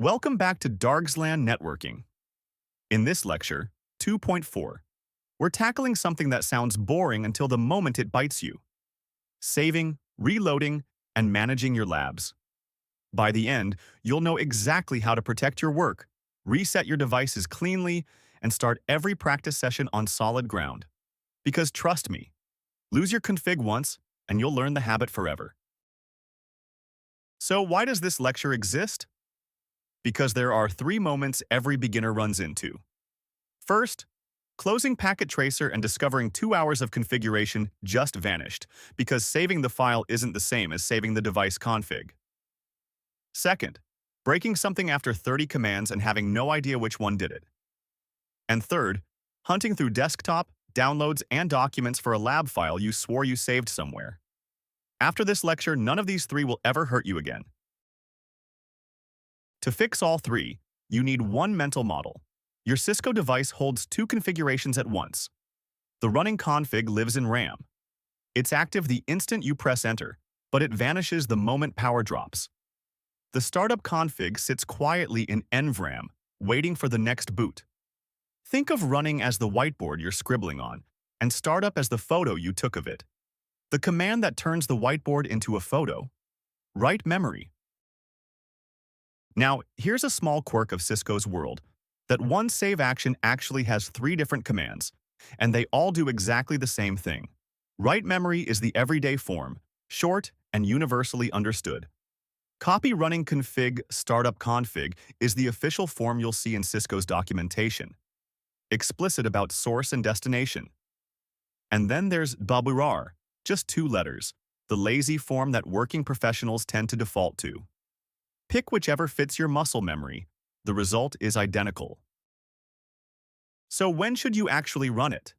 Welcome back to Dargslan Networking. In this lecture, 2.4, we're tackling something that sounds boring until the moment it bites you: saving, reloading, and managing your labs. By the end, you'll know exactly how to protect your work, reset your devices cleanly, and start every practice session on solid ground. Because trust me, lose your config once, and you'll learn the habit forever. So why does this lecture exist? Because there are three moments every beginner runs into. First, closing Packet Tracer and discovering 2 hours of configuration just vanished because saving the file isn't the same as saving the device config. Second, breaking something after 30 commands and having no idea which one did it. And third, hunting through desktop, downloads, and documents for a lab file you swore you saved somewhere. After this lecture, none of these three will ever hurt you again. To fix all three, you need one mental model. Your Cisco device holds two configurations at once. The running config lives in RAM. It's active the instant you press enter, but it vanishes the moment power drops. The startup config sits quietly in NVRAM, waiting for the next boot. Think of running as the whiteboard you're scribbling on, and startup as the photo you took of it. The command that turns the whiteboard into a photo: write memory. Now, here's a small quirk of Cisco's world, that one save action actually has 3 different commands, and they all do exactly the same thing. Write memory is the everyday form, short and universally understood. Copy running config startup config is the official form you'll see in Cisco's documentation, explicit about source and destination. And then there's baburar, just 2 letters, the lazy form that working professionals tend to default to. Pick whichever fits your muscle memory. The result is identical. So when should you actually run it?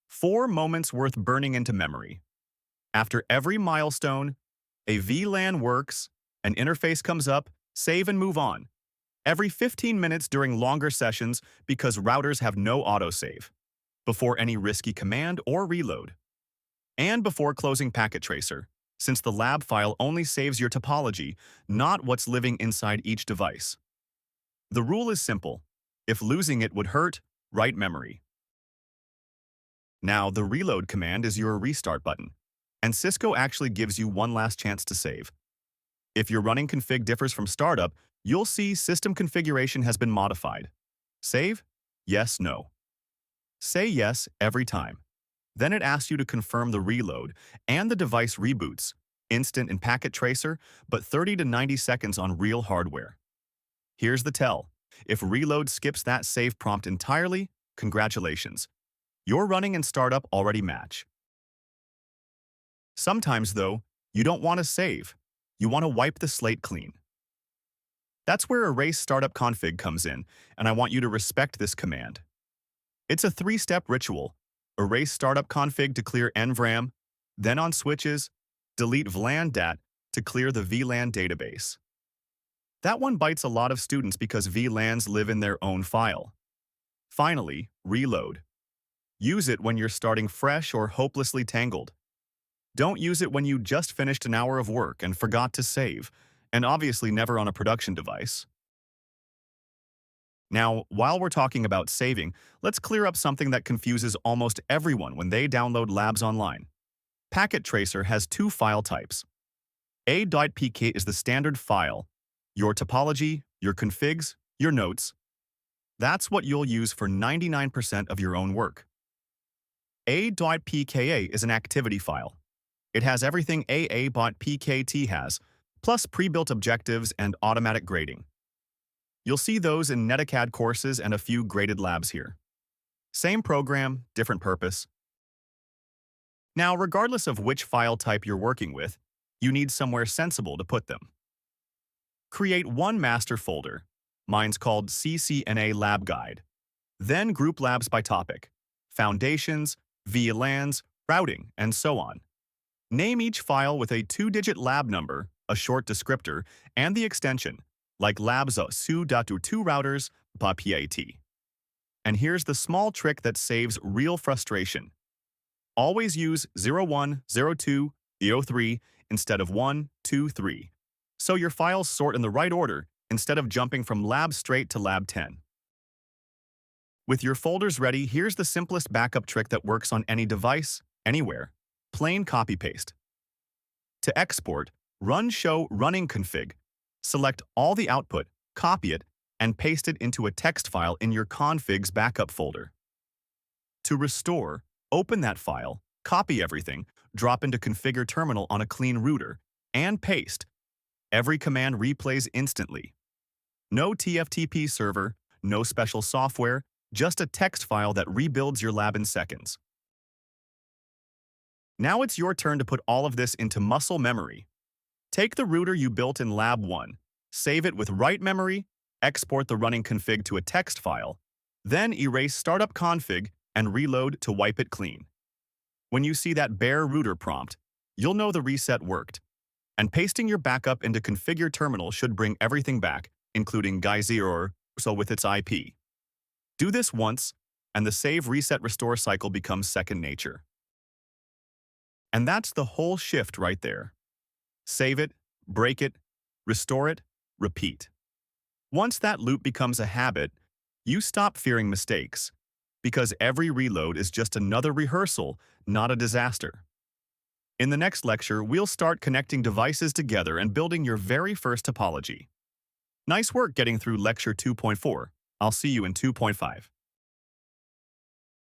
4 moments worth burning into memory. After every milestone, a VLAN works, an interface comes up, save and move on. Every 15 minutes during longer sessions because routers have no autosave. Before any risky command or reload. And before closing Packet Tracer, since the lab file only saves your topology, not what's living inside each device. The rule is simple: if losing it would hurt, write memory. Now, the reload command is your restart button, and Cisco actually gives you one last chance to save. If your running config differs from startup, you'll see system configuration has been modified. Save? Yes, no. Say yes every time. Then it asks you to confirm the reload, and the device reboots, instant in Packet Tracer, but 30 to 90 seconds on real hardware. Here's the tell: if reload skips that save prompt entirely, congratulations. Your running and startup already match. Sometimes, though, you don't want to save. You want to wipe the slate clean. That's where erase startup config comes in, and I want you to respect this command. It's a 3-step ritual. Erase startup config to clear NVRAM, then on switches, delete VLAN DAT to clear the VLAN database. That one bites a lot of students because VLANs live in their own file. Finally, reload. Use it when you're starting fresh or hopelessly tangled. Don't use it when you just finished an hour of work and forgot to save, and obviously never on a production device. Now, while we're talking about saving, let's clear up something that confuses almost everyone when they download labs online. Packet Tracer has 2 file types. A.pk is the standard file, your topology, your configs, your notes. That's what you'll use for 99% of your own work. A.pka is an activity file. It has everything AA.pkt has, plus pre-built objectives and automatic grading. You'll see those in NetAcad courses and a few graded labs here. Same program, different purpose. Now, regardless of which file type you're working with, you need somewhere sensible to put them. Create one master folder. Mine's called CCNA Lab Guide. Then group labs by topic: foundations, VLANs, routing, and so on. Name each file with a 2-digit lab number, a short descriptor, and the extension, like labs su.2 routers, .pat. And here's the small trick that saves real frustration. Always use 01, 02, 03 instead of 1, 2, 3. So your files sort in the right order instead of jumping from lab straight to lab 10. With your folders ready, here's the simplest backup trick that works on any device, anywhere. Plain copy-paste. To export, run show running config. Select all the output, copy it, and paste it into a text file in your configs backup folder. To restore, open that file, copy everything, drop into configure terminal on a clean router, and paste. Every command replays instantly. No TFTP server, no special software, just a text file that rebuilds your lab in seconds. Now it's your turn to put all of this into muscle memory. Take the router you built in Lab 1, save it with write memory, export the running config to a text file, then erase startup config and reload to wipe it clean. When you see that bare router prompt, you'll know the reset worked. And pasting your backup into configure terminal should bring everything back, including Geyser so with its IP. Do this once, and the save, reset, restore cycle becomes second nature. And that's the whole shift right there. Save it, break it, restore it, repeat. Once that loop becomes a habit, you stop fearing mistakes, because every reload is just another rehearsal, not a disaster. In the next lecture, we'll start connecting devices together and building your very first topology. Nice work getting through lecture 2.4. I'll see you in 2.5.